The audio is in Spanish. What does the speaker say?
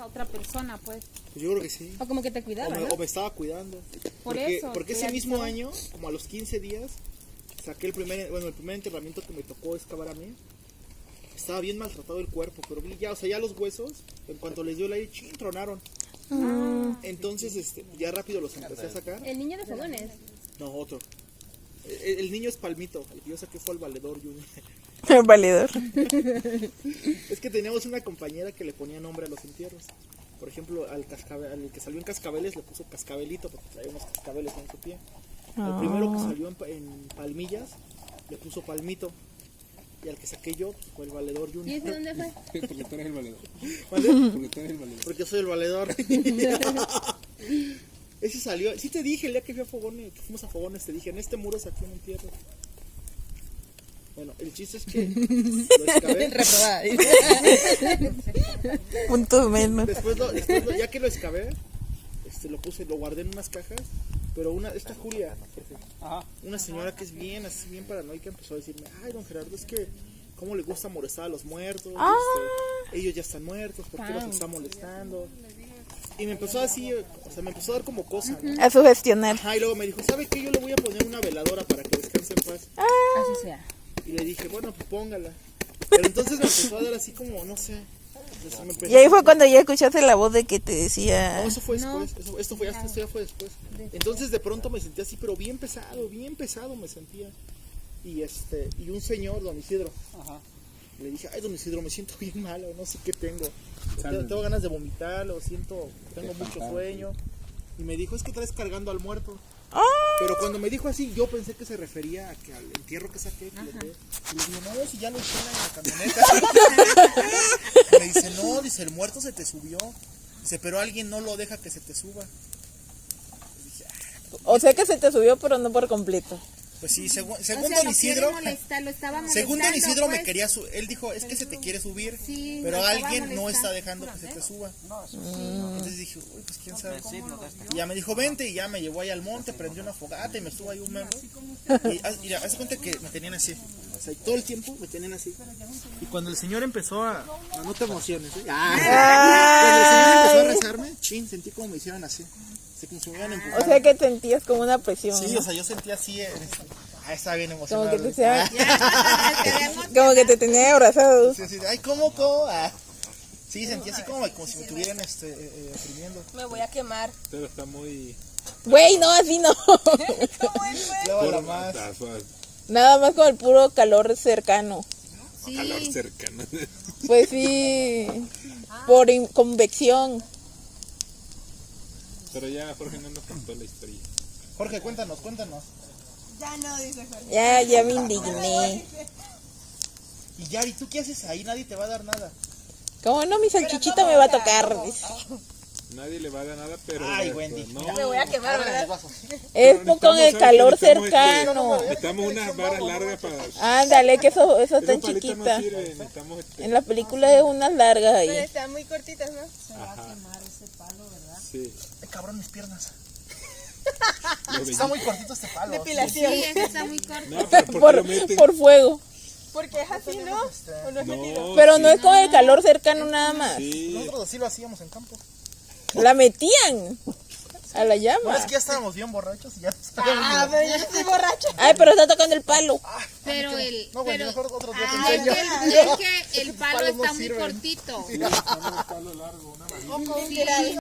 a otra persona, pues. Pues yo creo que sí. O como que te cuidaba, ¿no? O me estaba cuidando. Porque ese mismo año, como a los 15 días, saqué el primer enterramiento que me tocó excavar a mí. Estaba bien maltratado el cuerpo, pero ya, o sea, ya los huesos, en cuanto les dio el aire, tronaron. Entonces, ya rápido los empecé a sacar. El niño de fogones. No, otro. El niño es Palmito, el que yo saqué fue el valedor Junior. El valedor. Es que teníamos una compañera que le ponía nombre a los entierros. Por ejemplo, al que salió en Cascabeles le puso Cascabelito porque traía unos cascabeles en su pie. Al primero que salió en Palmillas le puso Palmito. Y al que saqué yo pues, fue el valedor Junior. ¿Y ese dónde fue? Porque tú eres el valedor. ¿Vale? Porque tú eres el valedor. Porque yo soy el valedor. Ese salió. Sí te dije el día que fui a Fogones, que fuimos a Fogones, te dije, en este muro saqué un entierro. Bueno, el chiste es que lo excavé. Reprobada. Punto menos. Después ya que lo excavé, lo guardé en unas cajas. Pero esta Julia, una señora que es bien paranoica, empezó a decirme, ay, don Gerardo, es que cómo le gusta molestar a los muertos, ellos ya están muertos, ¿por qué los está molestando? Y me empezó así, o sea, me empezó a dar como cosa, ¿no? A sugestionar. Ajá, y luego me dijo, ¿sabe qué? Yo le voy a poner una veladora para que descanse en paz. Así sea. Y le dije, bueno, pues póngala. Pero entonces me empezó a dar así como, no sé. Y ahí fue cuando ya escuchaste la voz de que te decía... No, eso fue después. Esto ya fue después. Entonces de pronto me sentía así, pero bien pesado me sentía. Y un señor, don Isidro. Le dije, ay, don Isidro, me siento bien malo, no sé qué tengo. Tengo ganas de vomitar, tengo mucho sueño. Y me dijo, es que traes cargando al muerto. Pero cuando me dijo así, yo pensé que se refería a que al entierro que saqué. Y le dije, no, si ya lo hicieron en la camioneta. Me dice, no, dice, el muerto se te subió. Dice, pero alguien no lo deja que se te suba. O sea que se te subió, pero no por completo. Pues sí, según don Isidro, lo estaba molestando, según don Isidro pues. me quería subir. Él dijo, es que se te quiere subir, Sí, pero lo estaba alguien no molestando. está dejando que se te suba. Entonces dije, uy, pues quién sabe. Y ya me dijo, vente, y ya me llevó ahí al monte, prendió una fogata y me estuvo ahí un mes. Y mira, haz de cuenta que me tenían así. O sea, y todo el tiempo me tenían así. Y cuando el señor empezó a... No te emociones, ¿eh? Cuando el señor empezó a rezarme, sentí como me hicieron así. Así como si me hubieran empujado. O sea que sentías como una presión. Sí, ¿no? o sea, yo sentía así... estaba bien Como emocionado. que te sea... como que te tenía abrazado. Sí, así, ay, ¿cómo? Sí, sentí así como si me estuvieran oprimiendo. Me voy a quemar. Pero está muy... Güey, no, así no. Llévala más. Nada más con el puro calor cercano. Calor cercano. Pues sí, por convección. Pero ya Jorge no nos contó la historia. Jorge, cuéntanos. Ya no, dice Jorge. Ya me indigné. Y Yari, ¿tú qué haces ahí? Nadie te va a dar nada. ¿Cómo no? Mi salchichita me va a tocar. Nadie le va a dar nada, pero... Ay, Wendy. No, Me voy a quemar, ¿verdad? Es con el calor cercano. Necesitamos unas varas largas para... Ándale, que eso está Esa en palita chiquita. no sirve, necesitamos... En la película es unas largas Pero ahí. están muy cortitas, ¿no? Sí. Ay, cabrón, mis piernas. Lo Está muy cortito este palo. Depilación. Sí, ese está muy corto. No, pero ¿por qué lo meten? Por fuego. Porque es así, ¿no? ¿O no es metido? No, Pero sí. no es con el calor cercano nada más. Sí. Nosotros así lo hacíamos en campo. La metían a la No, llama. es que ya estábamos bien borrachos y ya Pero yo estoy borracha. Ay, pero está tocando el palo. Pero No, güey, pero, mejor otro día te es enseño. que el palo palos no está muy sirven. cortito. Sí. Palo largo, una varilla. Mira,